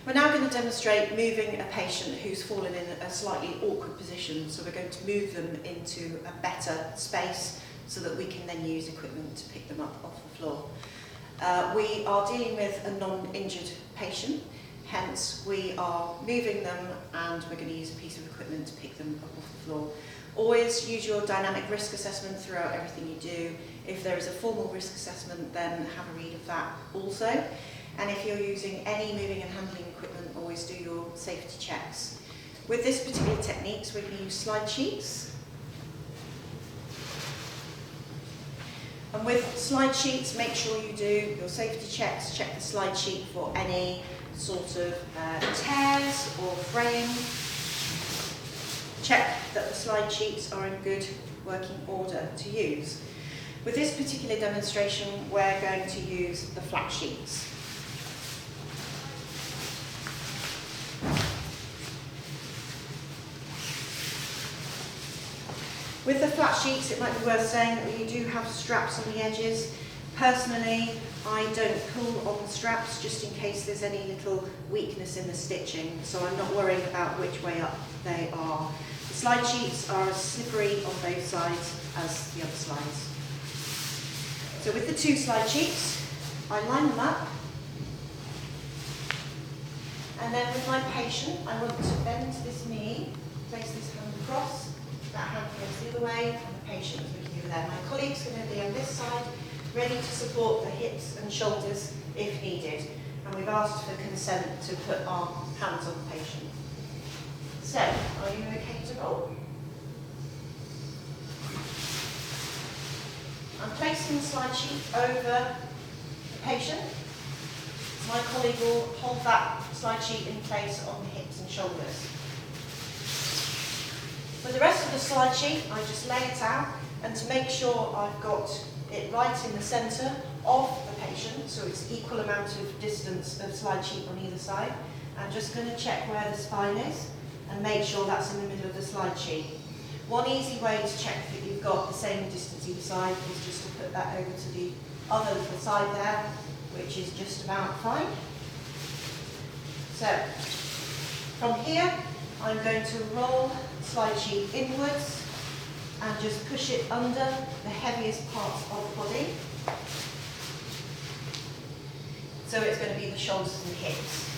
We're now going to demonstrate moving a patient who's fallen in a slightly awkward position. So we're going to move them into a better space so that we can then use equipment to pick them up off the floor. We are dealing with a non-injured patient, hence we are moving them and we're going to use a piece of equipment to pick them up off the floor. Always use your dynamic risk assessment throughout everything you do. If there is a formal risk assessment, then have a read of that also. And if you're using any moving and handling equipment, always do your safety checks. With this particular technique, we're going to use slide sheets. And with slide sheets, make sure you do your safety checks. Check the slide sheet for any sort of tears or fraying. Check that the slide sheets are in good working order to use. With this particular demonstration, we're going to use the flat sheets. With the flat sheets, it might be worth saying that you do have straps on the edges. Personally, I don't pull on the straps just in case there's any little weakness in the stitching, so I'm not worrying about which way up they are. The slide sheets are as slippery on both sides as the other slides. So with the two slide sheets, I line them up, and then with my patient, I want to bend this knee, place this hand across, that hand goes the other way, and the patient is looking over there. My colleague's going to be on this side, ready to support the hips and shoulders if needed. And we've asked for consent to put our hands on the patient. So, are you okay to roll? I'm placing the slide sheet over the patient. My colleague will hold that slide sheet in place on the hips and shoulders. For the rest of the slide sheet, I just lay it out, and to make sure I've got it right in the centre of the patient, so it's equal amount of distance of slide sheet on either side, I'm just going to check where the spine is and make sure that's in the middle of the slide sheet. One easy way to check that you've got the same distance either side is just to put that over to the other little side there, which is just about fine. So, from here, I'm going to roll the slide sheet inwards and just push it under the heaviest parts of the body. So it's going to be the shoulders and the hips.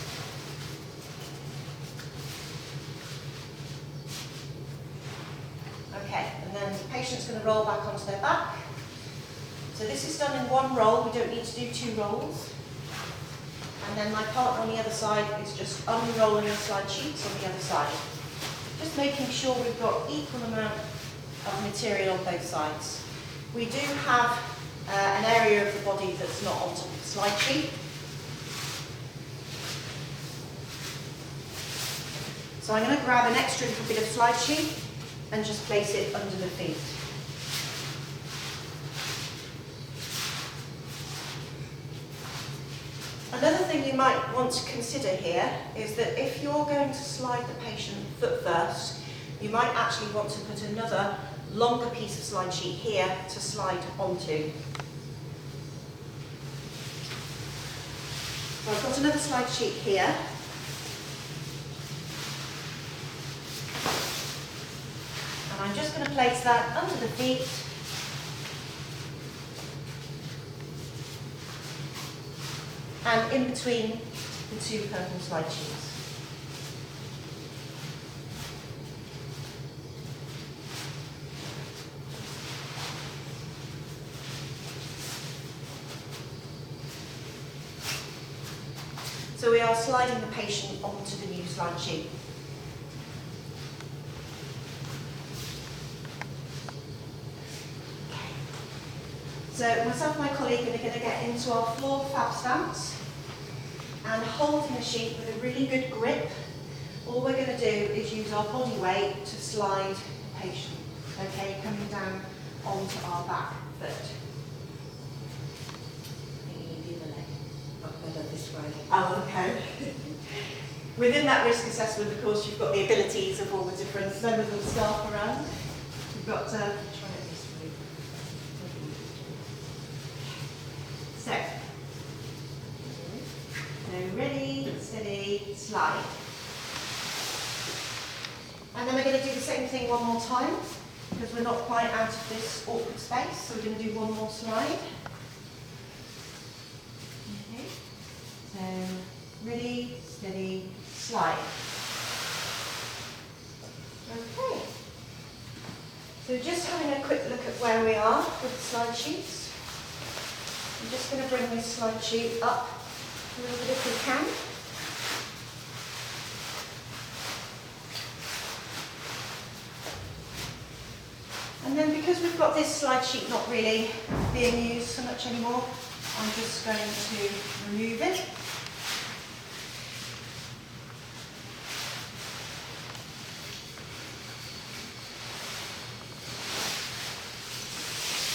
Okay, and then the patient's going to roll back onto their back. So this is done in one roll, we don't need to do two rolls. And then my partner on the other side is just unrolling the slide sheets on the other side. Just making sure we've got equal amount of material on both sides. We do have an area of the body that's not on top of the slide sheet. So I'm going to grab an extra little bit of slide sheet and just place it under the feet. Another thing you might want to consider here is that if you're going to slide the patient foot first, you might actually want to put another longer piece of slide sheet here to slide onto. So I've got another slide sheet here. And I'm just going to place that under the feet. And in between the two purple slide sheets. So we are sliding the patient onto the new slide sheet. So myself and my colleague are going to get into our floor fab stance and holding the sheet with a really good grip. All we're going to do is use our body weight to slide the patient, okay, coming down onto our back foot. The other leg, better this way. Oh, okay. Within that risk assessment, of course, you've got the abilities of all the different members of staff around. You've got to try it this way. So, ready, steady, steady, slide. And then we're going to do the same thing one more time, because we're not quite out of this awkward space, so we're going to do one more slide. Okay. So, ready, steady, slide. Okay. So just having a quick look at where we are with the slide sheets. I'm just going to bring this slide sheet up a little bit if we can. And then because we've got this slide sheet not really being used so much anymore, I'm just going to remove it.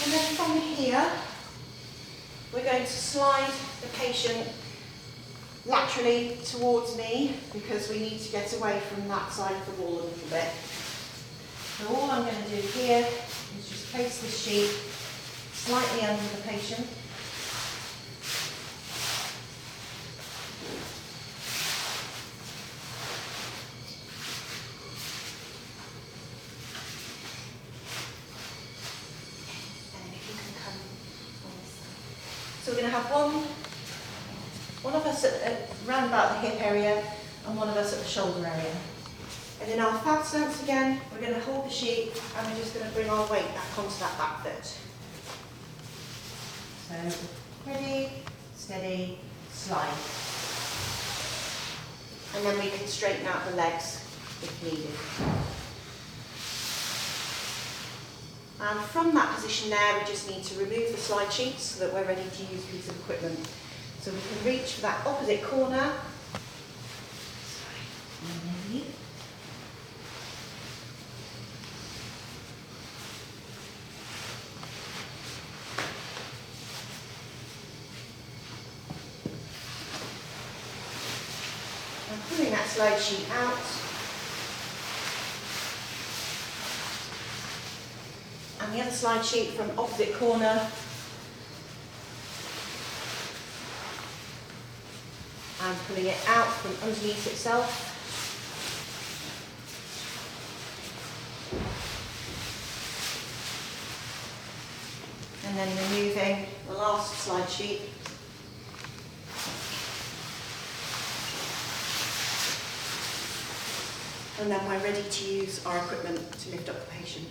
And then from here, we're going to slide the patient laterally towards me because we need to get away from that side of the wall a little bit. So all I'm going to do here is just place the sheet slightly under the patient. And if you can come on this side. So we're going to have one of us at round about the hip area and one of us at the shoulder area. And in our fab stance again, we're going to hold the sheet and we're just going to bring our weight back onto that back foot. So, ready, steady, slide. And then we can straighten out the legs if needed. And from that position there, we just need to remove the slide sheets so that we're ready to use a piece of equipment. So we can reach for that opposite corner. Pulling that slide sheet out. And the other slide sheet from opposite corner. And pulling it out from underneath itself. And then removing the last slide sheet. And then we're ready to use our equipment to lift up the patient.